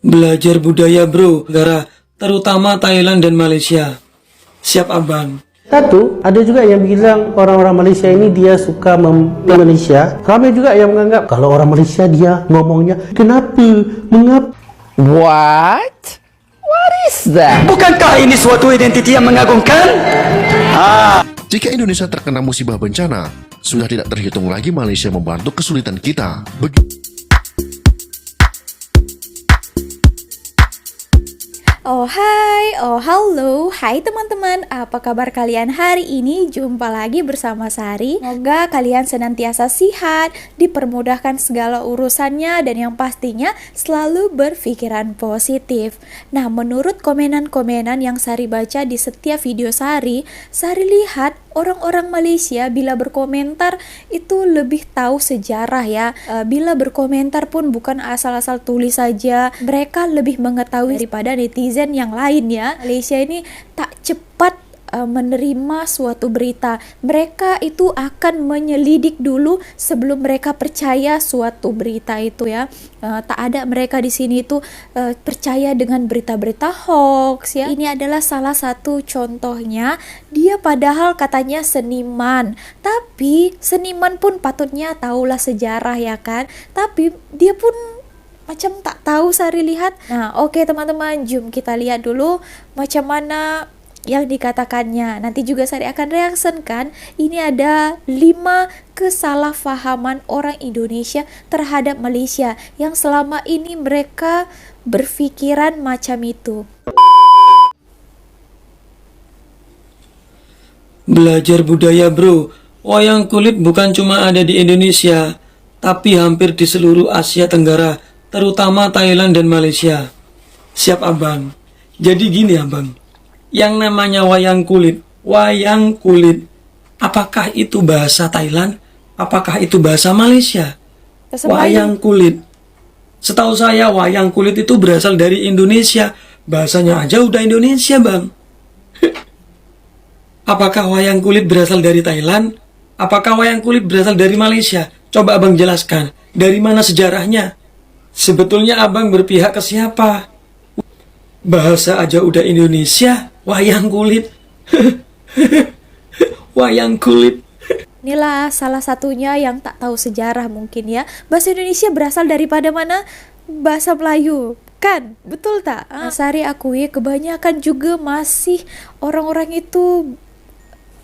Belajar budaya bro, negara terutama Thailand dan Malaysia. Siap abang. Satu, ada juga yang bilang orang-orang Malaysia ini dia suka Malaysia. Ramai juga yang menganggap kalau orang Malaysia dia ngomongnya kenapa, mengapa. What? What is that? Bukankah ini suatu identiti yang mengagumkan? Jika Indonesia terkena musibah bencana, sudah tidak terhitung lagi Malaysia membantu kesulitan kita. Oh hai, oh halo, hai teman-teman, apa kabar kalian hari ini? Jumpa lagi bersama Sari. Semoga kalian senantiasa sehat, dipermudahkan segala urusannya, dan yang pastinya selalu berpikiran positif. Nah, menurut komenan-komenan yang Sari baca di setiap video Sari lihat orang-orang Malaysia bila berkomentar itu lebih tahu sejarah ya. Bila berkomentar pun bukan asal-asal tulis saja, mereka lebih mengetahui daripada netizen yang lain ya. Malaysia ini tak cepat menerima suatu berita. Mereka itu akan menyelidik dulu sebelum mereka percaya suatu berita itu ya. Tak ada mereka di sini itu percaya dengan berita-berita hoax ya. Ini adalah salah satu contohnya. Dia padahal katanya seniman, tapi seniman pun patutnya tahulah sejarah ya kan. Tapi dia pun macam tak tahu Sari lihat. Nah, oke teman-teman, jom kita lihat dulu macam mana yang dikatakannya. Nanti juga Sari akan reaksikan. Ini ada 5 kesalahpahaman orang Indonesia terhadap Malaysia yang selama ini mereka berpikiran macam itu. Belajar budaya bro, wayang kulit bukan cuma ada di Indonesia, tapi hampir di seluruh Asia Tenggara, terutama Thailand dan Malaysia. Siap abang. Jadi gini abang, yang namanya wayang kulit, apakah itu bahasa Thailand? Apakah itu bahasa Malaysia? Wayang kulit, setahu saya wayang kulit itu berasal dari Indonesia. Bahasanya aja udah Indonesia bang. Apakah wayang kulit berasal dari Thailand? Apakah wayang kulit berasal dari Malaysia? Coba abang jelaskan, dari mana sejarahnya? Sebetulnya abang berpihak ke siapa? Bahasa aja udah Indonesia, wayang kulit. Wayang kulit. Inilah salah satunya yang tak tahu sejarah mungkin ya. Bahasa Indonesia berasal daripada mana? Bahasa Melayu. Kan? Betul tak? Sari akui kebanyakan juga masih orang-orang itu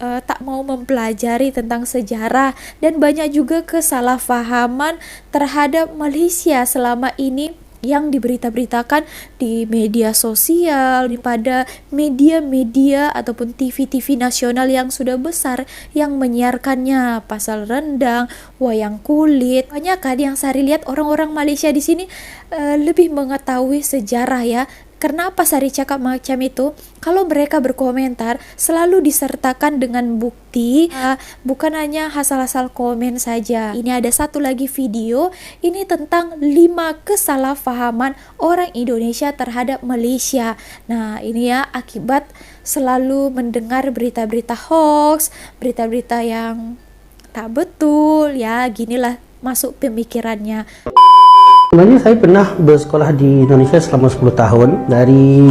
tak mau mempelajari tentang sejarah, dan banyak juga kesalahpahaman terhadap Malaysia selama ini yang diberita-beritakan di media sosial, pada media-media ataupun TV-TV nasional yang sudah besar yang menyiarkannya, pasal rendang, wayang kulit. Banyak kan yang Sari lihat orang-orang Malaysia di sini lebih mengetahui sejarah ya. Kenapa Sari cakap macam itu? Kalau mereka berkomentar selalu disertakan dengan bukti, bukan hanya asal-asal komen saja. Ini ada satu lagi video, ini tentang 5 kesalahpahaman orang Indonesia terhadap Malaysia. Nah, ini ya akibat selalu mendengar berita-berita hoax, berita-berita yang tak betul ya, ginilah masuk pemikirannya. Sebenarnya saya pernah bersekolah di Indonesia selama 10 tahun. Dari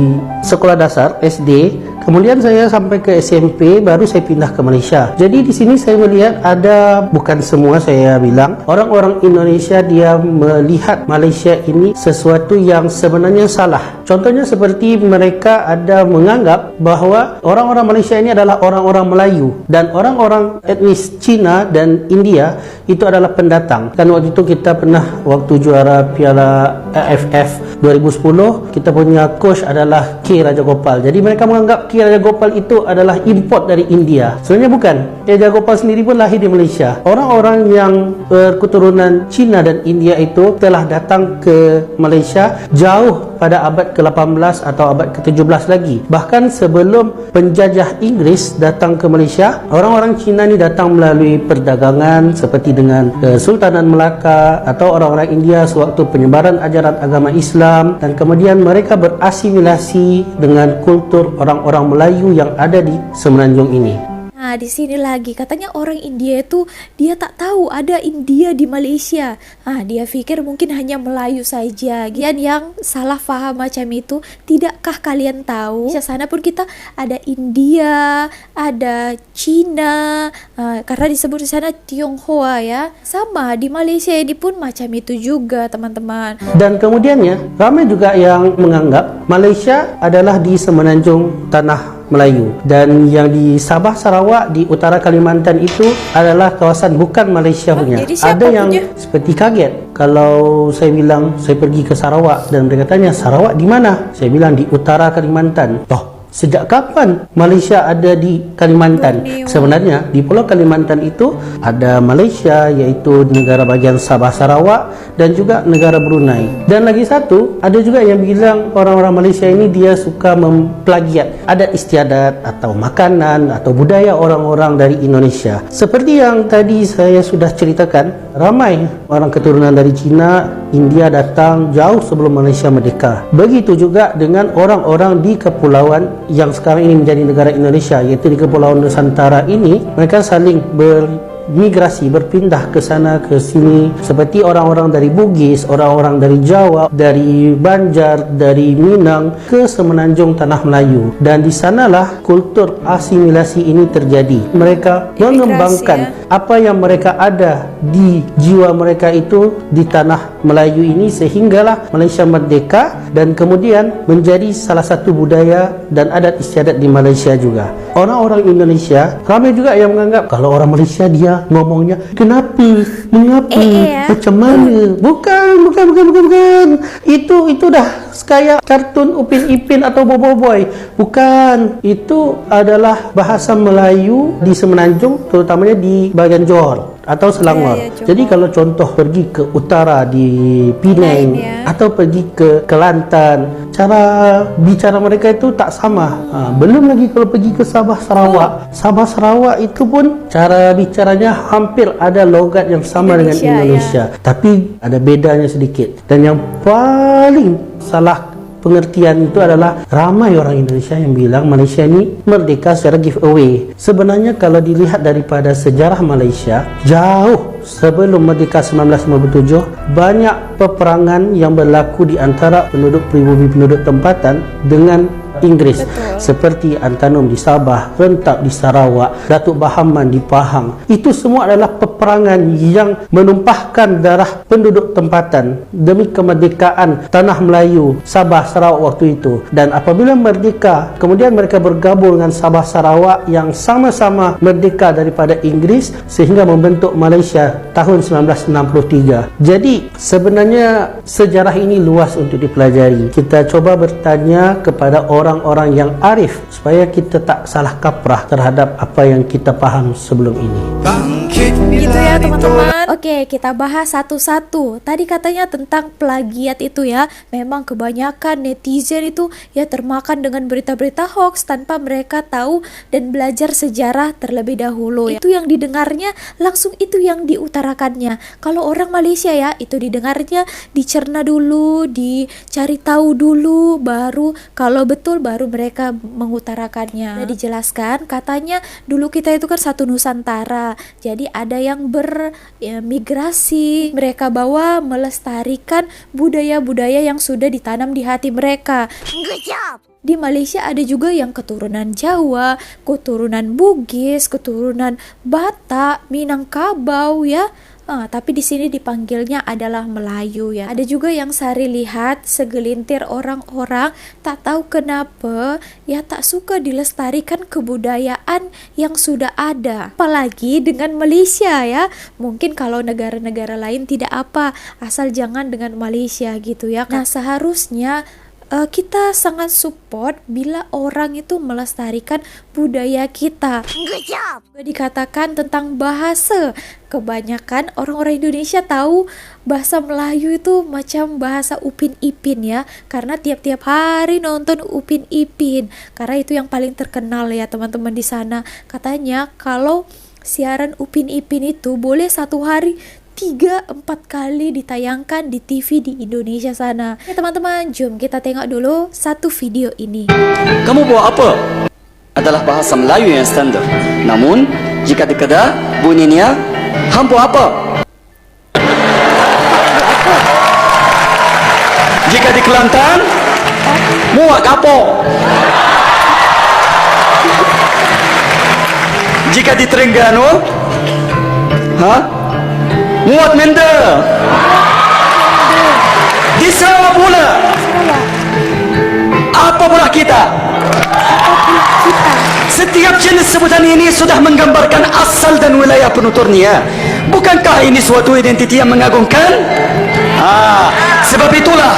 sekolah dasar, SD, kemudian saya sampai ke SMP, baru saya pindah ke Malaysia. Jadi di sini saya melihat ada, bukan semua saya bilang, orang-orang Indonesia dia melihat Malaysia ini sesuatu yang sebenarnya salah. Contohnya seperti mereka ada menganggap bahwa orang-orang Malaysia ini adalah orang-orang Melayu, dan orang-orang etnis Cina dan India itu adalah pendatang. Dan waktu itu kita pernah, waktu juara Piala AFF 2010, kita punya coach adalah K. Rajagopal. Jadi mereka menganggap K. Rajagopal itu adalah import dari India. Sebenarnya bukan. K. Rajagopal sendiri pun lahir di Malaysia. Orang-orang yang berketurunan Cina dan India itu telah datang ke Malaysia jauh pada abad ke-18 atau abad ke-17 lagi. Bahkan sebelum penjajah Inggris datang ke Malaysia, orang-orang Cina ni datang melalui perdagangan seperti dengan Sultanan Melaka atau orang-orang India sewaktu penyebaran ajaran agama Islam, dan kemudian mereka berasimilasi dengan kultur orang-orang Melayu yang ada di Semenanjung ini. Nah, di sini lagi katanya orang India itu dia tak tahu ada India di Malaysia. Ah, dia pikir mungkin hanya Melayu saja. Gian yang salah faham macam itu. Tidakkah kalian tahu? Di sana pun kita ada India, ada Cina, karena disebut di sana Tionghoa ya. Sama di Malaysia ini pun macam itu juga, teman-teman. Dan kemudiannya ramai juga yang menganggap Malaysia adalah di semenanjung tanah Melayu, dan yang di Sabah Sarawak di utara Kalimantan itu adalah kawasan bukan Malaysia punya. Jadi siapa Ada yang punya? seperti kaget kalau saya bilang saya pergi ke Sarawak dan mereka tanya, Sarawak di mana? Saya bilang di utara Kalimantan. Toh sejak kapan Malaysia ada di Kalimantan? Borneo. Sebenarnya di Pulau Kalimantan itu ada Malaysia, iaitu negara bahagian Sabah Sarawak, dan juga negara Brunei. Dan lagi satu, ada juga yang bilang orang-orang Malaysia ini dia suka memplagiat adat istiadat atau makanan atau budaya orang-orang dari Indonesia. Seperti yang tadi saya sudah ceritakan, ramai orang keturunan dari Cina, India datang jauh sebelum Malaysia merdeka. Begitu juga dengan orang-orang di kepulauan yang sekarang ini menjadi negara Indonesia, iaitu di Kepulauan Nusantara ini. Mereka saling bermigrasi, berpindah ke sana ke sini, seperti orang-orang dari Bugis, orang-orang dari Jawa, dari Banjar, dari Minang ke semenanjung tanah Melayu. Dan di sanalah kultur asimilasi ini terjadi. Mereka mengembangkan apa yang mereka ada di jiwa mereka itu di tanah Melayu ini, sehinggalah Malaysia merdeka dan kemudian menjadi salah satu budaya dan adat istiadat di Malaysia juga. Orang-orang Indonesia ramai juga yang menganggap kalau orang Malaysia dia ngomongnya kenapa, mengapa, macam mana. Bukan. Itu dah kayak kartun Upin Ipin atau Boboiboy. Bukan. Itu adalah bahasa Melayu di semenanjung, terutamanya di bahagian Johor atau Selangor. Johor. Jadi kalau contoh pergi ke utara di Penang atau pergi ke Kelantan, cara bicara mereka itu tak sama. Belum lagi kalau pergi ke Sabah Sarawak. Sabah Sarawak itu pun cara bicaranya hampir ada logat yang sama dengan Indonesia, tapi ada bedanya sedikit. Dan yang paling salah pengertian itu adalah ramai orang Indonesia yang bilang Malaysia ini merdeka secara giveaway. Sebenarnya kalau dilihat daripada sejarah Malaysia, jauh sebelum merdeka 1957 banyak peperangan yang berlaku di antara penduduk pribumi, penduduk tempatan dengan Inggris. Seperti Antanum di Sabah, Rentap di Sarawak, Datuk Bahaman di Pahang. Itu semua adalah peperangan yang menumpahkan darah penduduk tempatan demi kemerdekaan tanah Melayu, Sabah Sarawak waktu itu. Dan apabila merdeka, kemudian mereka bergabung dengan Sabah Sarawak yang sama-sama merdeka daripada Inggris, sehingga membentuk Malaysia tahun 1963. Jadi sebenarnya sejarah ini luas untuk dipelajari. Kita coba bertanya kepada orang-orang yang arif supaya kita tak salah kaprah terhadap apa yang kita faham sebelum ini. Gitu ya teman-teman. Oke, kita bahas satu-satu. Tadi katanya tentang plagiat itu ya. Memang kebanyakan netizen itu ya termakan dengan berita-berita hoax tanpa mereka tahu dan belajar sejarah terlebih dahulu ya. Itu yang didengarnya langsung itu yang diutarakannya. Kalau orang Malaysia ya, itu didengarnya dicerna dulu, dicari tahu dulu, baru kalau betul baru mereka mengutarakannya. Nah, dijelaskan katanya dulu kita itu kan satu Nusantara. Jadi ada yang bermigrasi, mereka bawa melestarikan budaya-budaya yang sudah ditanam di hati mereka. Di Malaysia ada juga yang keturunan Jawa, keturunan Bugis, keturunan Batak, Minangkabau ya. Tapi di sini dipanggilnya adalah Melayu ya. Ada juga yang Sari lihat segelintir orang-orang tak tahu kenapa ya tak suka dilestarikan kebudayaan yang sudah ada. Apalagi dengan Malaysia ya. Mungkin kalau negara-negara lain tidak apa, asal jangan dengan Malaysia gitu ya. Nah, seharusnya kita sangat support bila orang itu melestarikan budaya kita. Dikatakan tentang bahasa, kebanyakan orang-orang Indonesia tahu bahasa Melayu itu macam bahasa Upin Ipin ya, karena tiap-tiap hari nonton Upin Ipin, karena itu yang paling terkenal ya teman-teman di sana. Katanya kalau siaran Upin Ipin itu boleh satu hari 3-4 kali ditayangkan di TV di Indonesia sana. Ya teman-teman, jom kita tengok dulu satu video ini. Kamu bawa apa? adalah bahasa Melayu yang standar. Namun, jika di Kedah, bunyinya hampo apa? Jika di Kelantan, muak apa? Jika di Terengganu, muat menda. Di Sarawak pula, apa pula kita? Setiap jenis sebutan ini sudah menggambarkan asal dan wilayah penuturnya. Bukankah ini suatu identiti yang mengagumkan? Sebab itulah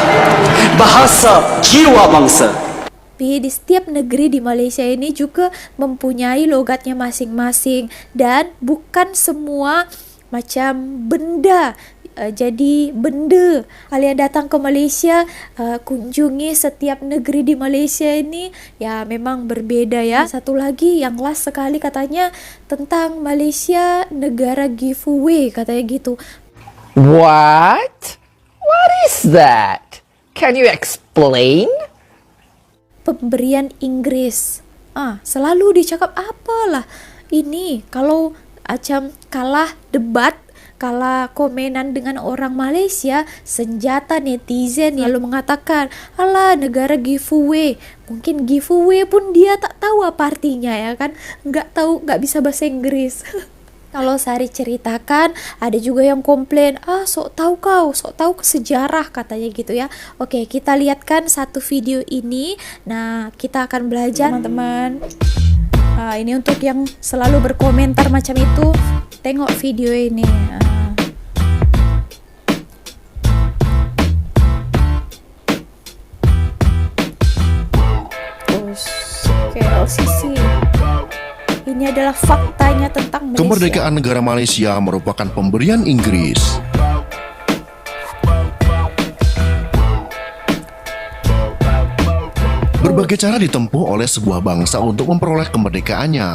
bahasa jiwa bangsa. Tapi di setiap negeri di Malaysia ini juga mempunyai logatnya masing-masing, dan bukan semua macam benda. Jadi benda, kalian datang ke Malaysia, kunjungi setiap negeri di Malaysia ini, ya memang berbeda ya. Satu lagi yang last sekali katanya tentang Malaysia negara giveaway, katanya gitu. What? What is that? Can you explain? Pemberian Inggris. Selalu dicakap apalah ini kalau macam kalah debat, kalah komenan dengan orang Malaysia, senjata netizen yang lalu mengatakan, alah negara giveaway. Mungkin giveaway pun dia tak tahu apa artinya ya kan, nggak bisa bahasa Inggris. Kalau Sari ceritakan, ada juga yang komplain, sok tahu sejarah katanya gitu ya. Oke, kita lihatkan satu video ini. Nah, kita akan belajar teman-teman. Ini untuk yang selalu berkomentar macam itu, tengok video ini. Oke, LCC. Ini adalah faktanya tentang Malaysia. Kemerdekaan negara Malaysia merupakan pemberian Inggris. Berbagai cara ditempuh oleh sebuah bangsa untuk memperoleh kemerdekaannya.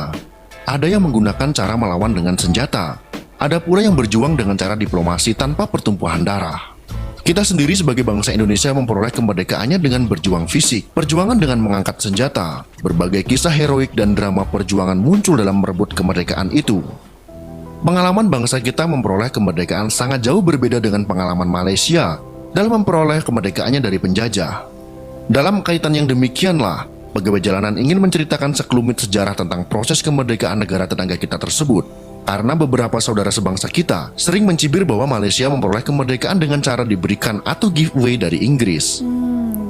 Ada yang menggunakan cara melawan dengan senjata. Ada pula yang berjuang dengan cara diplomasi tanpa pertumpahan darah. Kita sendiri sebagai bangsa Indonesia memperoleh kemerdekaannya dengan berjuang fisik, perjuangan dengan mengangkat senjata. Berbagai kisah heroik dan drama perjuangan muncul dalam merebut kemerdekaan itu. Pengalaman bangsa kita memperoleh kemerdekaan sangat jauh berbeda dengan pengalaman Malaysia dalam memperoleh kemerdekaannya dari penjajah. Dalam kaitan yang demikianlah, pegawai jalanan ingin menceritakan sekelumit sejarah tentang proses kemerdekaan negara tetangga kita tersebut. Karena beberapa saudara sebangsa kita sering mencibir bahwa Malaysia memperoleh kemerdekaan dengan cara diberikan atau giveaway dari Inggris.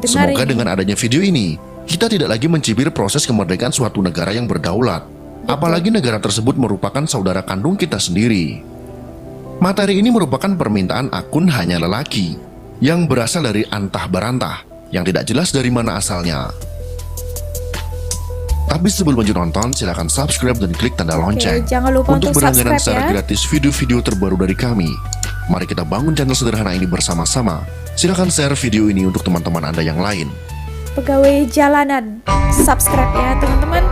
Semoga dengan adanya video ini, kita tidak lagi mencibir proses kemerdekaan suatu negara yang berdaulat. Apalagi negara tersebut merupakan saudara kandung kita sendiri. Materi ini merupakan permintaan akun Hanya Lelaki yang berasal dari antah barantah yang tidak jelas dari mana asalnya. Tapi sebelum lanjut nonton, silahkan subscribe dan klik tanda lonceng jangan lupa untuk berlangganan subscribe secara gratis video-video terbaru dari kami. Mari kita bangun channel sederhana ini bersama-sama. Silahkan share video ini untuk teman-teman Anda yang lain. Pegawai jalanan, subscribe ya teman-teman.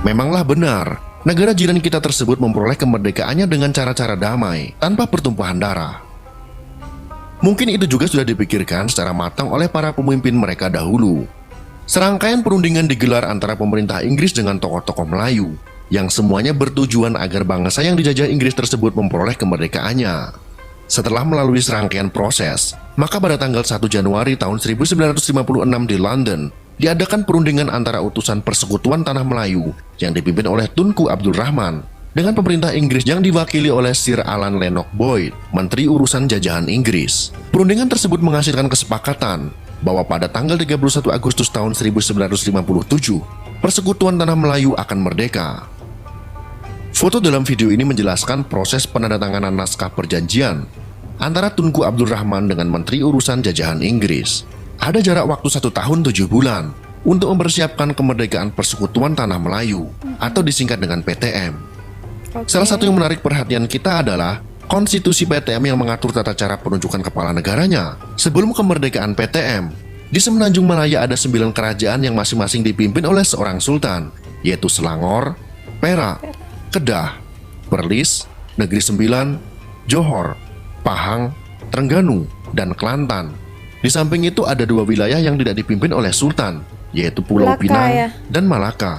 Memanglah benar, negara jiran kita tersebut memperoleh kemerdekaannya dengan cara-cara damai, tanpa pertumpahan darah. Mungkin itu juga sudah dipikirkan secara matang oleh para pemimpin mereka dahulu. Serangkaian perundingan digelar antara pemerintah Inggris dengan tokoh-tokoh Melayu, yang semuanya bertujuan agar bangsa yang dijajah Inggris tersebut memperoleh kemerdekaannya. Setelah melalui serangkaian proses, maka pada tanggal 1 Januari tahun 1956 di London, diadakan perundingan antara utusan Persekutuan Tanah Melayu yang dipimpin oleh Tunku Abdul Rahman dengan pemerintah Inggris yang diwakili oleh Sir Alan Lennox Boyd, Menteri Urusan Jajahan Inggris. Perundingan tersebut menghasilkan kesepakatan bahwa pada tanggal 31 Agustus tahun 1957, Persekutuan Tanah Melayu akan merdeka. Foto dalam video ini menjelaskan proses penandatanganan naskah perjanjian antara Tunku Abdul Rahman dengan Menteri Urusan Jajahan Inggris. Ada jarak waktu 1 tahun 7 bulan untuk mempersiapkan kemerdekaan Persekutuan Tanah Melayu atau disingkat dengan PTM. Salah satu yang menarik perhatian kita adalah konstitusi PTM yang mengatur tata cara penunjukan kepala negaranya. Sebelum kemerdekaan PTM, di Semenanjung Malaya ada 9 kerajaan yang masing-masing dipimpin oleh seorang sultan, yaitu Selangor, Perak, Kedah, Perlis, Negeri Sembilan, Johor, Pahang, Terengganu, dan Kelantan. Di samping itu ada 2 wilayah yang tidak dipimpin oleh sultan, yaitu Pulau Malaka Pinang ya? dan Malaka.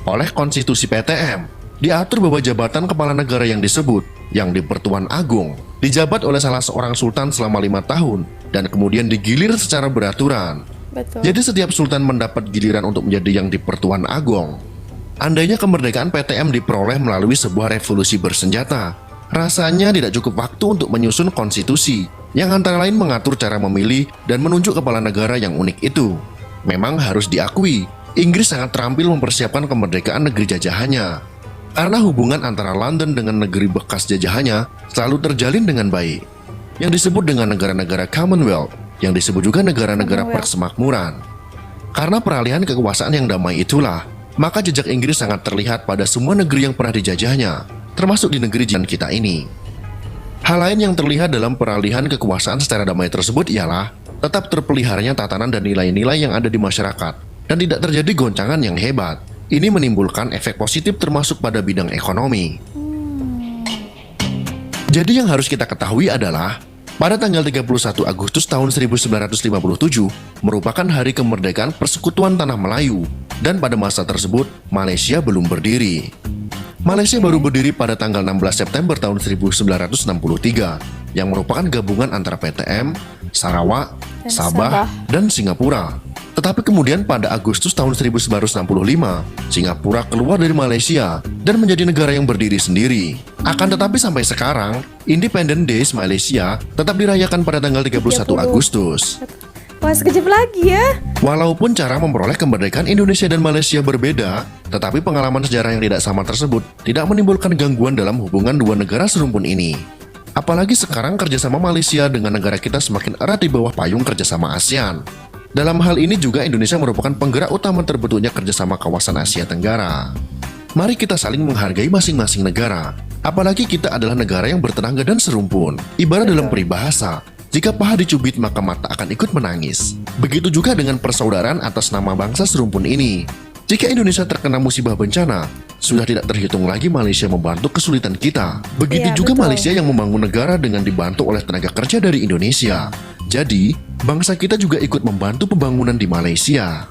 Oleh konstitusi PTM, diatur bahwa jabatan kepala negara yang disebut, yang di Pertuan Agung, dijabat oleh salah seorang sultan selama 5 tahun dan kemudian digilir secara beraturan. Betul. Jadi setiap sultan mendapat giliran untuk menjadi yang di Pertuan Agung. Andainya kemerdekaan PTM diperoleh melalui sebuah revolusi bersenjata, rasanya tidak cukup waktu untuk menyusun konstitusi yang antara lain mengatur cara memilih dan menunjuk kepala negara yang unik itu. Memang harus diakui, Inggris sangat terampil mempersiapkan kemerdekaan negeri jajahannya. Karena hubungan antara London dengan negeri bekas jajahannya selalu terjalin dengan baik. Yang disebut dengan negara-negara Commonwealth, yang disebut juga negara-negara persemakmuran. Karena peralihan kekuasaan yang damai itulah, maka jejak Inggris sangat terlihat pada semua negeri yang pernah dijajahnya, termasuk di negeri jiran kita ini. Hal lain yang terlihat dalam peralihan kekuasaan secara damai tersebut ialah tetap terpeliharanya tatanan dan nilai-nilai yang ada di masyarakat dan tidak terjadi goncangan yang hebat. Ini menimbulkan efek positif termasuk pada bidang ekonomi. Jadi yang harus kita ketahui adalah pada tanggal 31 Agustus tahun 1957 merupakan hari kemerdekaan Persekutuan Tanah Melayu dan pada masa tersebut Malaysia belum berdiri. Malaysia baru berdiri pada tanggal 16 September tahun 1963 yang merupakan gabungan antara PTM, Sarawak, Sabah, dan Singapura. Tetapi kemudian pada Agustus tahun 1965, Singapura keluar dari Malaysia dan menjadi negara yang berdiri sendiri. Akan tetapi sampai sekarang, Independence Days Malaysia tetap dirayakan pada tanggal 31 Agustus. Wah, sekejap lagi ya. Walaupun cara memperoleh kemerdekaan Indonesia dan Malaysia berbeda, tetapi pengalaman sejarah yang tidak sama tersebut tidak menimbulkan gangguan dalam hubungan dua negara serumpun ini. Apalagi sekarang kerjasama Malaysia dengan negara kita semakin erat di bawah payung kerjasama ASEAN. Dalam hal ini juga Indonesia merupakan penggerak utama terbentuknya kerjasama kawasan Asia Tenggara. Mari kita saling menghargai masing-masing negara. Apalagi kita adalah negara yang bertenaga dan serumpun. Ibarat dalam peribahasa, jika paha dicubit maka mata akan ikut menangis. Begitu juga dengan persaudaraan atas nama bangsa serumpun ini. Jika Indonesia terkena musibah bencana, sudah tidak terhitung lagi Malaysia membantu kesulitan kita. Begitu juga Malaysia yang membangun negara dengan dibantu oleh tenaga kerja dari Indonesia. Jadi, bangsa kita juga ikut membantu pembangunan di Malaysia.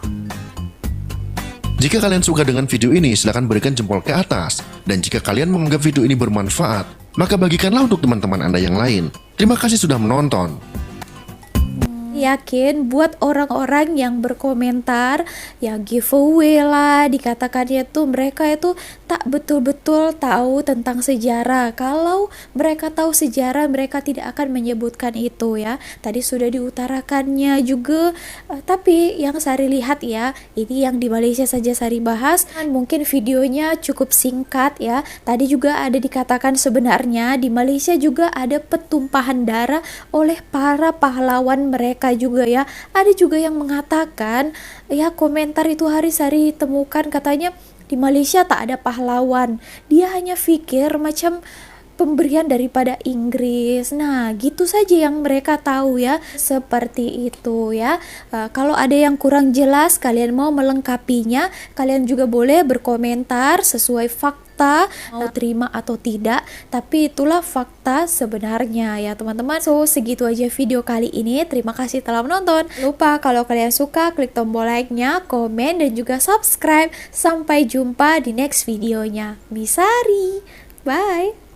Jika kalian suka dengan video ini, silahkan berikan jempol ke atas. Dan jika kalian menganggap video ini bermanfaat, maka bagikanlah untuk teman-teman Anda yang lain. Terima kasih sudah menonton. Yakin buat orang-orang yang berkomentar, yang giveaway lah, dikatakannya tuh mereka itu tak betul-betul tahu tentang sejarah. Kalau mereka tahu sejarah, mereka tidak akan menyebutkan itu ya. Tadi sudah diutarakannya juga, tapi yang Sari lihat ya, ini yang di Malaysia saja Sari bahas. Mungkin videonya cukup singkat ya. Tadi juga ada dikatakan sebenarnya di Malaysia juga ada petumpahan darah oleh para pahlawan mereka juga ya. Ada juga yang mengatakan ya, komentar itu hari Sari temukan katanya di Malaysia tak ada pahlawan, dia hanya pikir macam pemberian daripada Inggris. Nah, gitu saja yang mereka tahu ya, seperti itu ya. Kalau ada yang kurang jelas, kalian mau melengkapinya, kalian juga boleh berkomentar sesuai fakta, mau terima atau tidak, tapi itulah fakta sebenarnya ya teman-teman. So, segitu aja video kali ini. Terima kasih telah menonton. Lupa kalau kalian suka, klik tombol like-nya, komen, dan juga subscribe. Sampai jumpa di next videonya. Misari, bye.